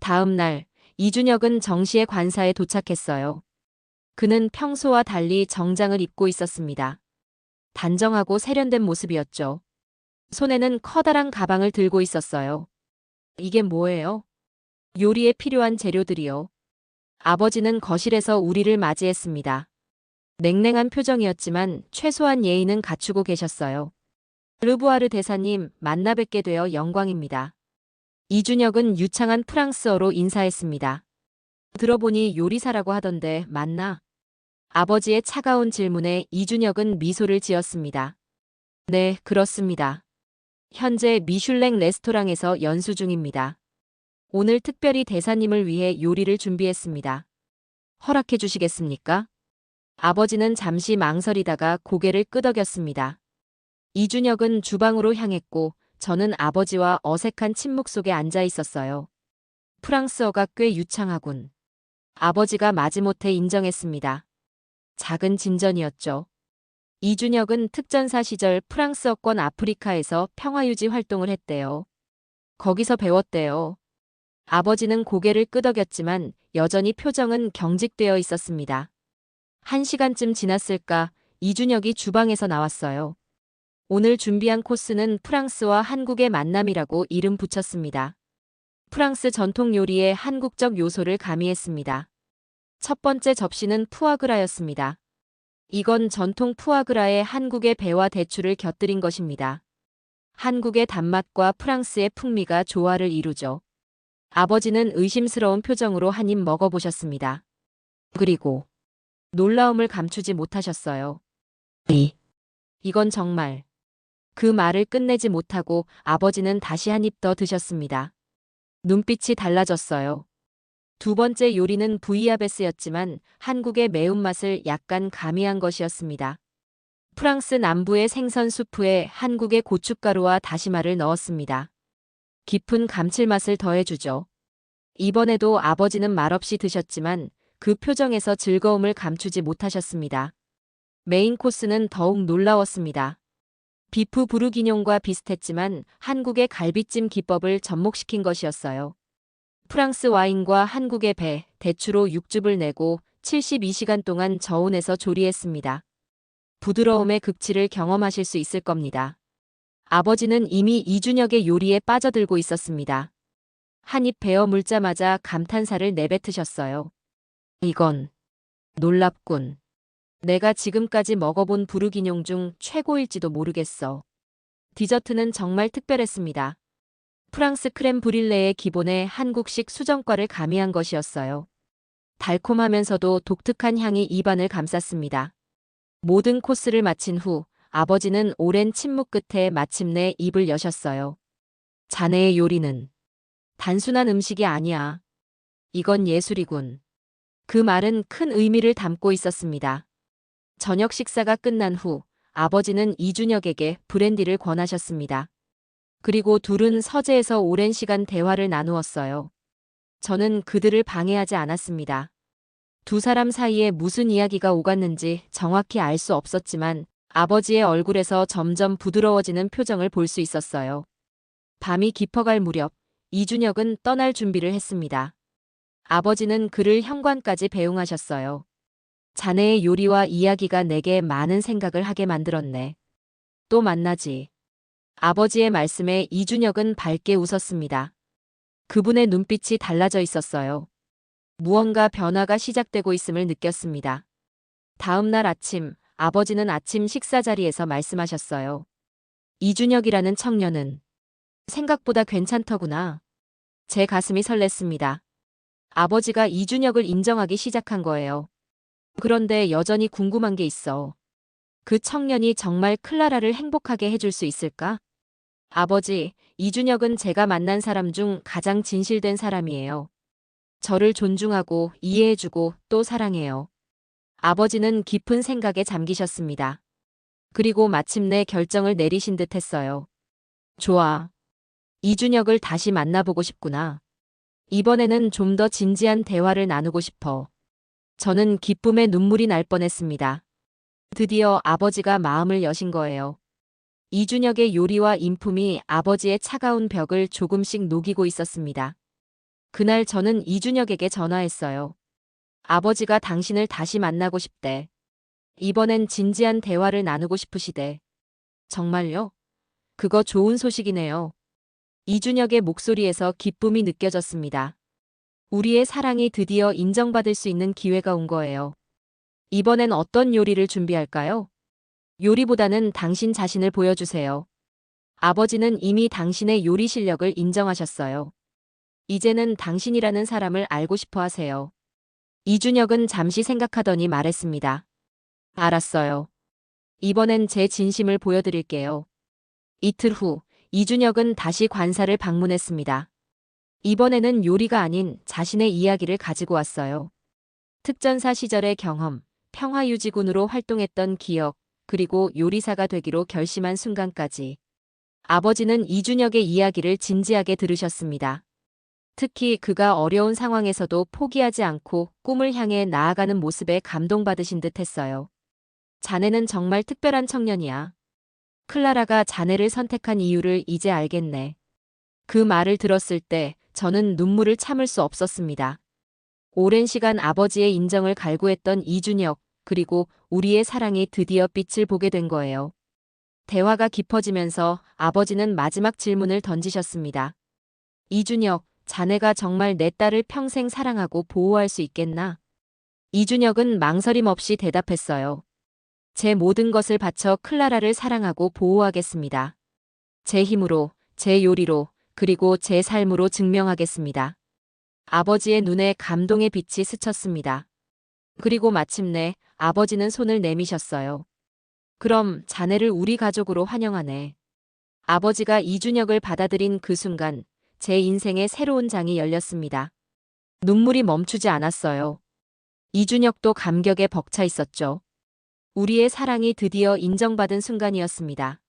다음 날, 이준혁은 정시의 관사에 도착했어요. 그는 평소와 달리 정장을 입고 있었습니다. 단정하고 세련된 모습이었죠. 손에는 커다란 가방을 들고 있었어요. 이게 뭐예요? 요리에 필요한 재료들이요. 아버지는 거실에서 우리를 맞이했습니다. 냉랭한 표정이었지만 최소한 예의는 갖추고 계셨어요. 르부아르 대사님, 만나 뵙게 되어 영광입니다. 이준혁은 유창한 프랑스어로 인사했습니다. 들어보니 요리사라고 하던데 맞나? 아버지의 차가운 질문에 이준혁은 미소를 지었습니다. 네, 그렇습니다. 현재 미슐랭 레스토랑에서 연수 중입니다. 오늘 특별히 대사님을 위해 요리를 준비했습니다. 허락해 주시겠습니까? 아버지는 잠시 망설이다가 고개를 끄덕였습니다. 이준혁은 주방으로 향했고 저는 아버지와 어색한 침묵 속에 앉아 있었어요. 프랑스어가 꽤 유창하군. 아버지가 마지못해 인정했습니다. 작은 진전이었죠. 이준혁은 특전사 시절 프랑스어권 아프리카에서 평화유지 활동을 했대요. 거기서 배웠대요. 아버지는 고개를 끄덕였지만 여전히 표정은 경직되어 있었습니다. 1시간쯤 지났을까 이준혁이 주방에서 나왔어요. 오늘 준비한 코스는 프랑스와 한국의 만남이라고 이름 붙였습니다. 프랑스 전통 요리에 한국적 요소를 가미했습니다. 첫 번째 접시는 푸아그라였습니다. 이건 전통 푸아그라에 한국의 배와 대추를 곁들인 것입니다. 한국의 단맛과 프랑스의 풍미가 조화를 이루죠. 아버지는 의심스러운 표정으로 한 입 먹어보셨습니다. 그리고 놀라움을 감추지 못하셨어요. 이건 정말. 그 말을 끝내지 못하고 아버지는 다시 한 입 더 드셨습니다. 눈빛이 달라졌어요. 두 번째 요리는 부이아베스였지만 한국의 매운맛을 약간 가미한 것이었습니다. 프랑스 남부의 생선 수프에 한국의 고춧가루와 다시마를 넣었습니다. 깊은 감칠맛을 더해주죠. 이번에도 아버지는 말없이 드셨지만 그 표정에서 즐거움을 감추지 못하셨습니다. 메인 코스는 더욱 놀라웠습니다. 비프 부르기뇽과 비슷했지만 한국의 갈비찜 기법을 접목시킨 것이었어요. 프랑스 와인과 한국의 배, 대추로 육즙을 내고 72시간 동안 저온에서 조리했습니다. 부드러움의 극치를 경험하실 수 있을 겁니다. 아버지는 이미 이준혁의 요리에 빠져들고 있었습니다. 한 입 베어 물자마자 감탄사를 내뱉으셨어요. 이건 놀랍군. 내가 지금까지 먹어본 부르기뇽 중 최고일지도 모르겠어. 디저트는 정말 특별했습니다. 프랑스 크렘 브릴레의 기본에 한국식 수정과를 가미한 것이었어요. 달콤하면서도 독특한 향이 입안을 감쌌습니다. 모든 코스를 마친 후 아버지는 오랜 침묵 끝에 마침내 입을 여셨어요. 자네의 요리는 단순한 음식이 아니야. 이건 예술이군. 그 말은 큰 의미를 담고 있었습니다. 저녁 식사가 끝난 후 아버지는 이준혁에게 브랜디를 권하셨습니다. 그리고 둘은 서재에서 오랜 시간 대화를 나누었어요. 저는 그들을 방해하지 않았습니다. 두 사람 사이에 무슨 이야기가 오갔는지 정확히 알 수 없었지만 아버지의 얼굴에서 점점 부드러워지는 표정을 볼 수 있었어요. 밤이 깊어갈 무렵 이준혁은 떠날 준비를 했습니다. 아버지는 그를 현관까지 배웅하셨어요. 자네의 요리와 이야기가 내게 많은 생각을 하게 만들었네. 또 만나지. 아버지의 말씀에 이준혁은 밝게 웃었습니다. 그분의 눈빛이 달라져 있었어요. 무언가 변화가 시작되고 있음을 느꼈습니다. 다음 날 아침, 아버지는 아침 식사 자리에서 말씀하셨어요. 이준혁이라는 청년은 생각보다 괜찮더구나. 제 가슴이 설렜습니다. 아버지가 이준혁을 인정하기 시작한 거예요. 그런데 여전히 궁금한 게 있어. 그 청년이 정말 클라라를 행복하게 해줄 수 있을까? 아버지, 이준혁은 제가 만난 사람 중 가장 진실된 사람이에요. 저를 존중하고 이해해주고 또 사랑해요. 아버지는 깊은 생각에 잠기셨습니다. 그리고 마침내 결정을 내리신 듯 했어요. 좋아. 이준혁을 다시 만나보고 싶구나. 이번에는 좀 더 진지한 대화를 나누고 싶어. 저는 기쁨에 눈물이 날 뻔했습니다. 드디어 아버지가 마음을 여신 거예요. 이준혁의 요리와 인품이 아버지의 차가운 벽을 조금씩 녹이고 있었습니다. 그날 저는 이준혁에게 전화했어요. 아버지가 당신을 다시 만나고 싶대. 이번엔 진지한 대화를 나누고 싶으시대. 정말요? 그거 좋은 소식이네요. 이준혁의 목소리에서 기쁨이 느껴졌습니다. 우리의 사랑이 드디어 인정받을 수 있는 기회가 온 거예요. 이번엔 어떤 요리를 준비할까요? 요리보다는 당신 자신을 보여주세요. 아버지는 이미 당신의 요리 실력을 인정하셨어요. 이제는 당신이라는 사람을 알고 싶어 하세요. 이준혁은 잠시 생각하더니 말했습니다. 알았어요. 이번엔 제 진심을 보여드릴게요. 이틀 후, 이준혁은 다시 관사를 방문했습니다. 이번에는 요리가 아닌 자신의 이야기를 가지고 왔어요. 특전사 시절의 경험, 평화유지군으로 활동했던 기억, 그리고 요리사가 되기로 결심한 순간까지. 아버지는 이준혁의 이야기를 진지하게 들으셨습니다. 특히 그가 어려운 상황에서도 포기하지 않고 꿈을 향해 나아가는 모습에 감동받으신 듯 했어요. 자네는 정말 특별한 청년이야. 클라라가 자네를 선택한 이유를 이제 알겠네. 그 말을 들었을 때 저는 눈물을 참을 수 없었습니다. 오랜 시간 아버지의 인정을 갈구했던 이준혁, 그리고 우리의 사랑이 드디어 빛을 보게 된 거예요. 대화가 깊어지면서 아버지는 마지막 질문을 던지셨습니다. 이준혁, 자네가 정말 내 딸을 평생 사랑하고 보호할 수 있겠나? 이준혁은 망설임 없이 대답했어요. 제 모든 것을 바쳐 클라라를 사랑하고 보호하겠습니다. 제 힘으로, 제 요리로, 그리고 제 삶으로 증명하겠습니다. 아버지의 눈에 감동의 빛이 스쳤습니다. 그리고 마침내 아버지는 손을 내미셨어요. 그럼 자네를 우리 가족으로 환영하네. 아버지가 이준혁을 받아들인 그 순간 제 인생의 새로운 장이 열렸습니다. 눈물이 멈추지 않았어요. 이준혁도 감격에 벅차 있었죠. 우리의 사랑이 드디어 인정받은 순간이었습니다.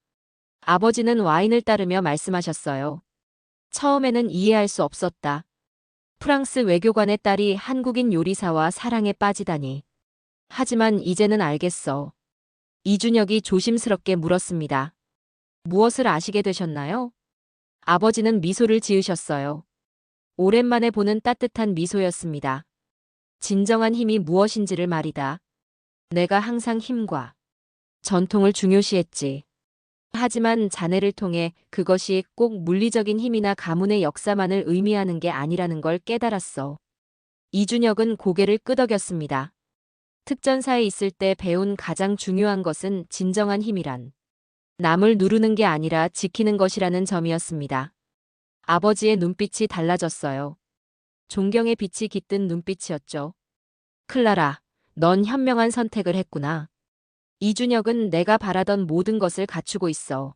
아버지는 와인을 따르며 말씀하셨어요. 처음에는 이해할 수 없었다. 프랑스 외교관의 딸이 한국인 요리사와 사랑에 빠지다니. 하지만 이제는 알겠어. 이준혁이 조심스럽게 물었습니다. 무엇을 아시게 되셨나요? 아버지는 미소를 지으셨어요. 오랜만에 보는 따뜻한 미소였습니다. 진정한 힘이 무엇인지를 말이다. 내가 항상 힘과 전통을 중요시했지. 하지만 자네를 통해 그것이 꼭 물리적인 힘이나 가문의 역사만을 의미하는 게 아니라는 걸 깨달았어. 이준혁은 고개를 끄덕였습니다. 특전사에 있을 때 배운 가장 중요한 것은 진정한 힘이란 남을 누르는 게 아니라 지키는 것이라는 점이었습니다. 아버지의 눈빛이 달라졌어요. 존경의 빛이 깃든 눈빛이었죠. 클라라, 넌 현명한 선택을 했구나. 이준혁은 내가 바라던 모든 것을 갖추고 있어.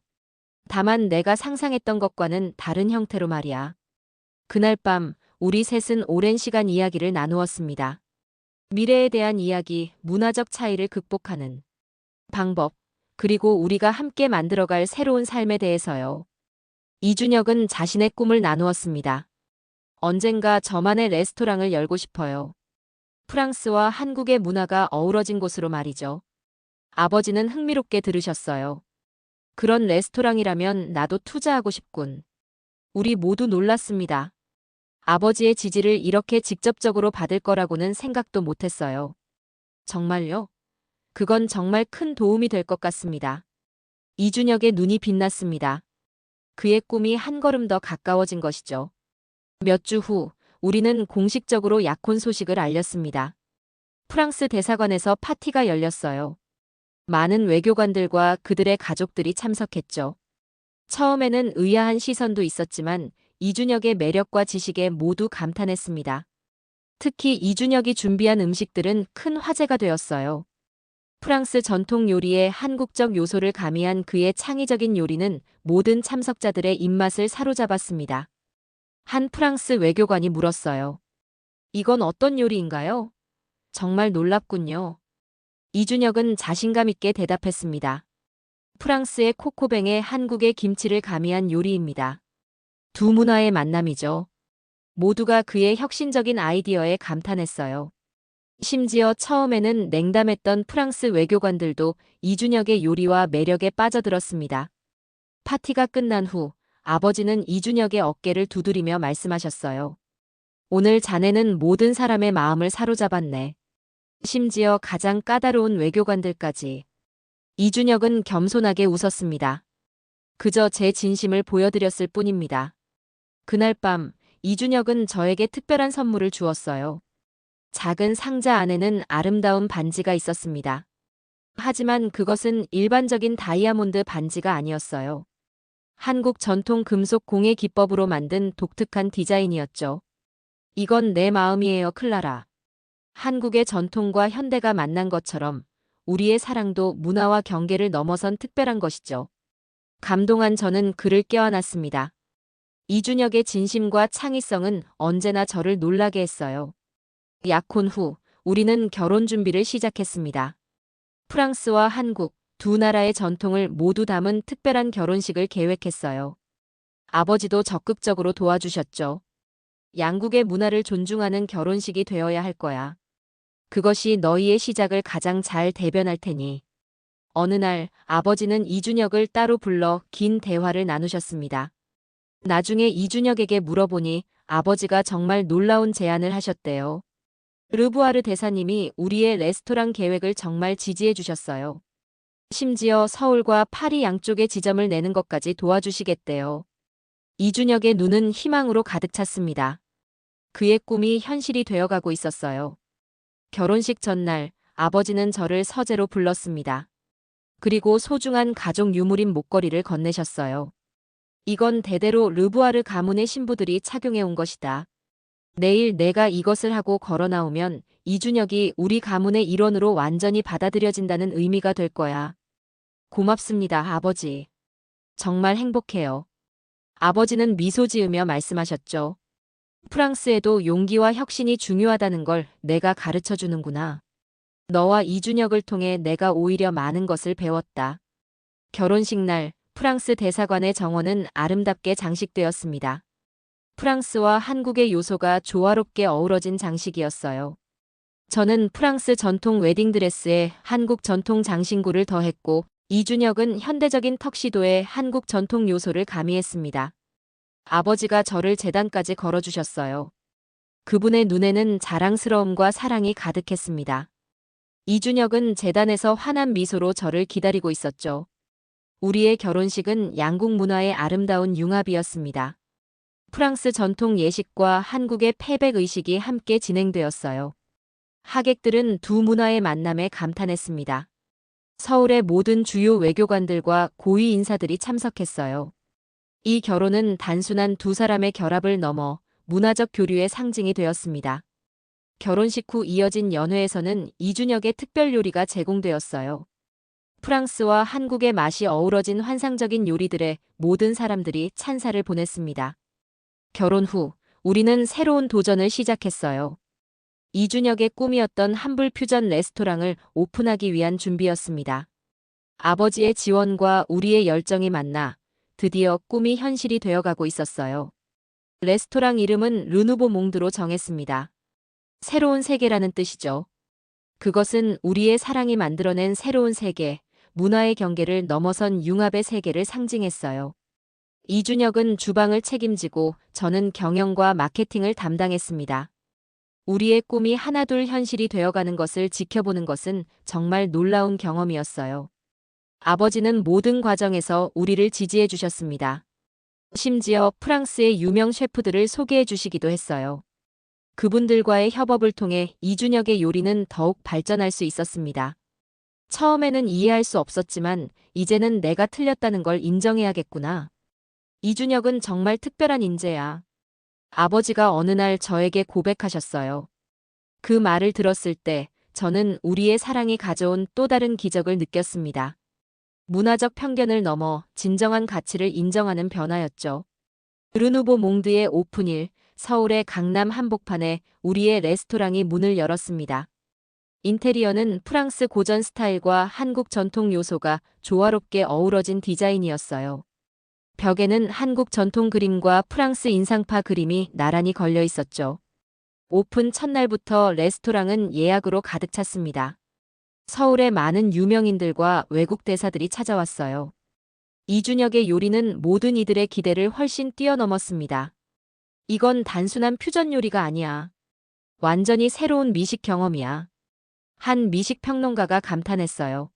다만 내가 상상했던 것과는 다른 형태로 말이야. 그날 밤 우리 셋은 오랜 시간 이야기를 나누었습니다. 미래에 대한 이야기, 문화적 차이를 극복하는 방법, 그리고 우리가 함께 만들어갈 새로운 삶에 대해서요. 이준혁은 자신의 꿈을 나누었습니다. 언젠가 저만의 레스토랑을 열고 싶어요. 프랑스와 한국의 문화가 어우러진 곳으로 말이죠. 아버지는 흥미롭게 들으셨어요. 그런 레스토랑이라면 나도 투자하고 싶군. 우리 모두 놀랐습니다. 아버지의 지지를 이렇게 직접적으로 받을 거라고는 생각도 못했어요. 정말요? 그건 정말 큰 도움이 될 것 같습니다. 이준혁의 눈이 빛났습니다. 그의 꿈이 한 걸음 더 가까워진 것이죠. 몇 주 후, 우리는 공식적으로 약혼 소식을 알렸습니다. 프랑스 대사관에서 파티가 열렸어요. 많은 외교관들과 그들의 가족들이 참석했죠. 처음에는 의아한 시선도 있었지만 이준혁의 매력과 지식에 모두 감탄했습니다. 특히 이준혁이 준비한 음식들은 큰 화제가 되었어요. 프랑스 전통 요리에 한국적 요소를 가미한 그의 창의적인 요리는 모든 참석자들의 입맛을 사로잡았습니다. 한 프랑스 외교관이 물었어요. 이건 어떤 요리인가요? 정말 놀랍군요. 이준혁은 자신감 있게 대답했습니다. 프랑스의 코코뱅에 한국의 김치를 가미한 요리입니다. 두 문화의 만남이죠. 모두가 그의 혁신적인 아이디어에 감탄했어요. 심지어 처음에는 냉담했던 프랑스 외교관들도 이준혁의 요리와 매력에 빠져들었습니다. 파티가 끝난 후 아버지는 이준혁의 어깨를 두드리며 말씀하셨어요. 오늘 자네는 모든 사람의 마음을 사로잡았네. 심지어 가장 까다로운 외교관들까지. 이준혁은 겸손하게 웃었습니다. 그저 제 진심을 보여드렸을 뿐입니다. 그날 밤 이준혁은 저에게 특별한 선물을 주었어요. 작은 상자 안에는 아름다운 반지가 있었습니다. 하지만 그것은 일반적인 다이아몬드 반지가 아니었어요. 한국 전통 금속 공예 기법으로 만든 독특한 디자인이었죠. 이건 내 마음이에요, 클라라. 한국의 전통과 현대가 만난 것처럼 우리의 사랑도 문화와 경계를 넘어선 특별한 것이죠. 감동한 저는 그를 껴안았습니다. 이준혁의 진심과 창의성은 언제나 저를 놀라게 했어요. 약혼 후 우리는 결혼 준비를 시작했습니다. 프랑스와 한국 두 나라의 전통을 모두 담은 특별한 결혼식을 계획했어요. 아버지도 적극적으로 도와주셨죠. 양국의 문화를 존중하는 결혼식이 되어야 할 거야. 그것이 너희의 시작을 가장 잘 대변할 테니. 어느 날 아버지는 이준혁을 따로 불러 긴 대화를 나누셨습니다. 나중에 이준혁에게 물어보니 아버지가 정말 놀라운 제안을 하셨대요. 르부아르 대사님이 우리의 레스토랑 계획을 정말 지지해 주셨어요. 심지어 서울과 파리 양쪽에 지점을 내는 것까지 도와주시겠대요. 이준혁의 눈은 희망으로 가득 찼습니다. 그의 꿈이 현실이 되어가고 있었어요. 결혼식 전날 아버지는 저를 서재로 불렀습니다. 그리고 소중한 가족 유물인 목걸이를 건네셨어요. 이건 대대로 르부아르 가문의 신부들이 착용해 온 것이다. 내일 내가 이것을 하고 걸어 나오면 이준혁이 우리 가문의 일원으로 완전히 받아들여진다는 의미가 될 거야. 고맙습니다, 아버지. 정말 행복해요. 아버지는 미소 지으며 말씀하셨죠. 프랑스에도 용기와 혁신이 중요하다는 걸 내가 가르쳐 주는구나. 너와 이준혁을 통해 내가 오히려 많은 것을 배웠다. 결혼식 날 프랑스 대사관의 정원은 아름답게 장식되었습니다. 프랑스와 한국의 요소가 조화롭게 어우러진 장식이었어요. 저는 프랑스 전통 웨딩드레스에 한국 전통 장신구를 더했고 이준혁은 현대적인 턱시도에 한국 전통 요소를 가미했습니다. 아버지가 저를 제단까지 걸어주셨어요. 그분의 눈에는 자랑스러움과 사랑이 가득했습니다. 이준혁은 제단에서 환한 미소로 저를 기다리고 있었죠. 우리의 결혼식은 양국 문화의 아름다운 융합이었습니다. 프랑스 전통 예식과 한국의 패백 의식이 함께 진행되었어요. 하객들은 두 문화의 만남에 감탄했습니다. 서울의 모든 주요 외교관들과 고위 인사들이 참석했어요. 이 결혼은 단순한 두 사람의 결합을 넘어 문화적 교류의 상징이 되었습니다. 결혼식 후 이어진 연회에서는 이준혁의 특별 요리가 제공되었어요. 프랑스와 한국의 맛이 어우러진 환상적인 요리들에 모든 사람들이 찬사를 보냈습니다. 결혼 후 우리는 새로운 도전을 시작했어요. 이준혁의 꿈이었던 한불 퓨전 레스토랑을 오픈하기 위한 준비였습니다. 아버지의 지원과 우리의 열정이 만나 드디어 꿈이 현실이 되어가고 있었어요. 레스토랑 이름은 르누보 몽드로 정했습니다. 새로운 세계라는 뜻이죠. 그것은 우리의 사랑이 만들어낸 새로운 세계, 문화의 경계를 넘어선 융합의 세계를 상징했어요. 이준혁은 주방을 책임지고 저는 경영과 마케팅을 담당했습니다. 우리의 꿈이 하나둘 현실이 되어가는 것을 지켜보는 것은 정말 놀라운 경험이었어요. 아버지는 모든 과정에서 우리를 지지해 주셨습니다. 심지어 프랑스의 유명 셰프들을 소개해 주시기도 했어요. 그분들과의 협업을 통해 이준혁의 요리는 더욱 발전할 수 있었습니다. 처음에는 이해할 수 없었지만 이제는 내가 틀렸다는 걸 인정해야겠구나. 이준혁은 정말 특별한 인재야. 아버지가 어느 날 저에게 고백하셨어요. 그 말을 들었을 때 저는 우리의 사랑이 가져온 또 다른 기적을 느꼈습니다. 문화적 편견을 넘어 진정한 가치를 인정하는 변화였죠. 르누보 몽드의 오픈일, 서울의 강남 한복판에 우리의 레스토랑이 문을 열었습니다. 인테리어는 프랑스 고전 스타일과 한국 전통 요소가 조화롭게 어우러진 디자인이었어요. 벽에는 한국 전통 그림과 프랑스 인상파 그림이 나란히 걸려 있었죠. 오픈 첫날부터 레스토랑은 예약으로 가득 찼습니다. 서울의 많은 유명인들과 외국 대사들이 찾아왔어요. 이준혁의 요리는 모든 이들의 기대를 훨씬 뛰어넘었습니다. 이건 단순한 퓨전 요리가 아니야. 완전히 새로운 미식 경험이야. 한 미식 평론가가 감탄했어요.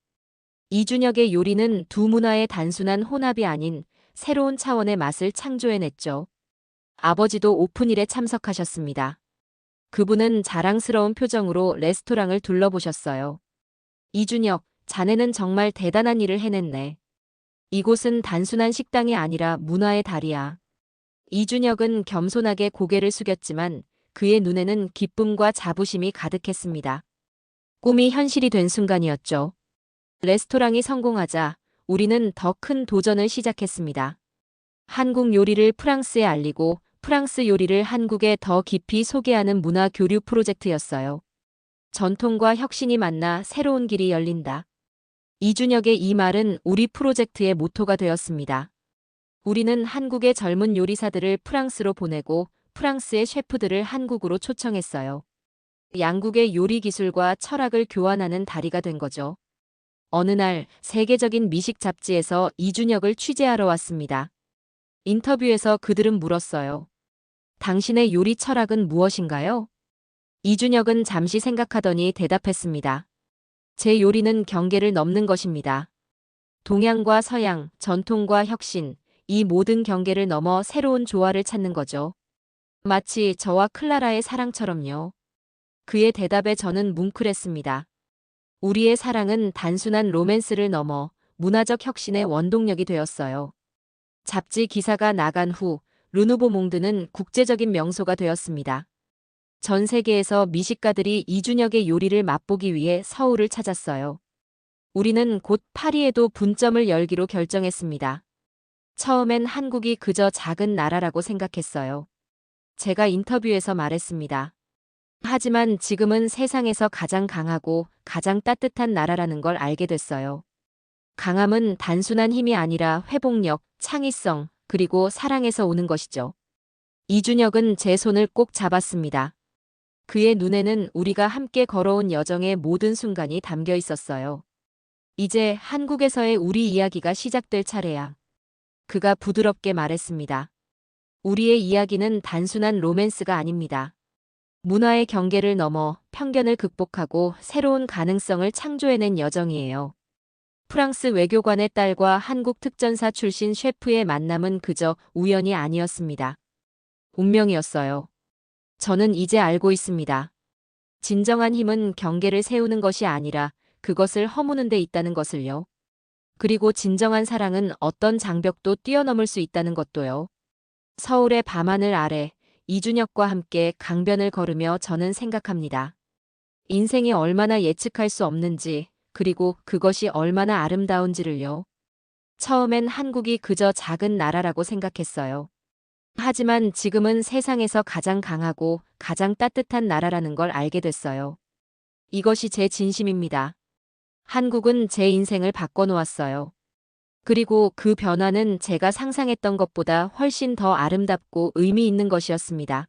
이준혁의 요리는 두 문화의 단순한 혼합이 아닌 새로운 차원의 맛을 창조해냈죠. 아버지도 오픈일에 참석하셨습니다. 그분은 자랑스러운 표정으로 레스토랑을 둘러보셨어요. 이준혁, 자네는 정말 대단한 일을 해냈네. 이곳은 단순한 식당이 아니라 문화의 달이야. 이준혁은 겸손하게 고개를 숙였지만 그의 눈에는 기쁨과 자부심이 가득했습니다. 꿈이 현실이 된 순간이었죠. 레스토랑이 성공하자 우리는 더 큰 도전을 시작했습니다. 한국 요리를 프랑스에 알리고 프랑스 요리를 한국에 더 깊이 소개하는 문화 교류 프로젝트였어요. 전통과 혁신이 만나 새로운 길이 열린다. 이준혁의 이 말은 우리 프로젝트의 모토가 되었습니다. 우리는 한국의 젊은 요리사들을 프랑스로 보내고 프랑스의 셰프들을 한국으로 초청했어요. 양국의 요리 기술과 철학을 교환하는 다리가 된 거죠. 어느 날 세계적인 미식 잡지에서 이준혁을 취재하러 왔습니다. 인터뷰에서 그들은 물었어요. 당신의 요리 철학은 무엇인가요? 이준혁은 잠시 생각하더니 대답했습니다. 제 요리는 경계를 넘는 것입니다. 동양과 서양, 전통과 혁신, 이 모든 경계를 넘어 새로운 조화를 찾는 거죠. 마치 저와 클라라의 사랑처럼요. 그의 대답에 저는 뭉클했습니다. 우리의 사랑은 단순한 로맨스를 넘어 문화적 혁신의 원동력이 되었어요. 잡지 기사가 나간 후 르누보 몽드는 국제적인 명소가 되었습니다. 전 세계에서 미식가들이 이준혁의 요리를 맛보기 위해 서울을 찾았어요. 우리는 곧 파리에도 분점을 열기로 결정했습니다. 처음엔 한국이 그저 작은 나라라고 생각했어요. 제가 인터뷰에서 말했습니다. 하지만 지금은 세상에서 가장 강하고 가장 따뜻한 나라라는 걸 알게 됐어요. 강함은 단순한 힘이 아니라 회복력, 창의성, 그리고 사랑에서 오는 것이죠. 이준혁은 제 손을 꼭 잡았습니다. 그의 눈에는 우리가 함께 걸어온 여정의 모든 순간이 담겨 있었어요. 이제 한국에서의 우리 이야기가 시작될 차례야. 그가 부드럽게 말했습니다. 우리의 이야기는 단순한 로맨스가 아닙니다. 문화의 경계를 넘어 편견을 극복하고 새로운 가능성을 창조해낸 여정이에요. 프랑스 외교관의 딸과 한국 특전사 출신 셰프의 만남은 그저 우연이 아니었습니다. 운명이었어요. 저는 이제 알고 있습니다. 진정한 힘은 경계를 세우는 것이 아니라 그것을 허무는 데 있다는 것을요. 그리고 진정한 사랑은 어떤 장벽도 뛰어넘을 수 있다는 것도요. 서울의 밤하늘 아래 이준혁과 함께 강변을 걸으며 저는 생각합니다. 인생이 얼마나 예측할 수 없는지, 그리고 그것이 얼마나 아름다운지를요. 처음엔 한국이 그저 작은 나라라고 생각했어요. 하지만 지금은 세상에서 가장 강하고 가장 따뜻한 나라라는 걸 알게 됐어요. 이것이 제 진심입니다. 한국은 제 인생을 바꿔놓았어요. 그리고 그 변화는 제가 상상했던 것보다 훨씬 더 아름답고 의미 있는 것이었습니다.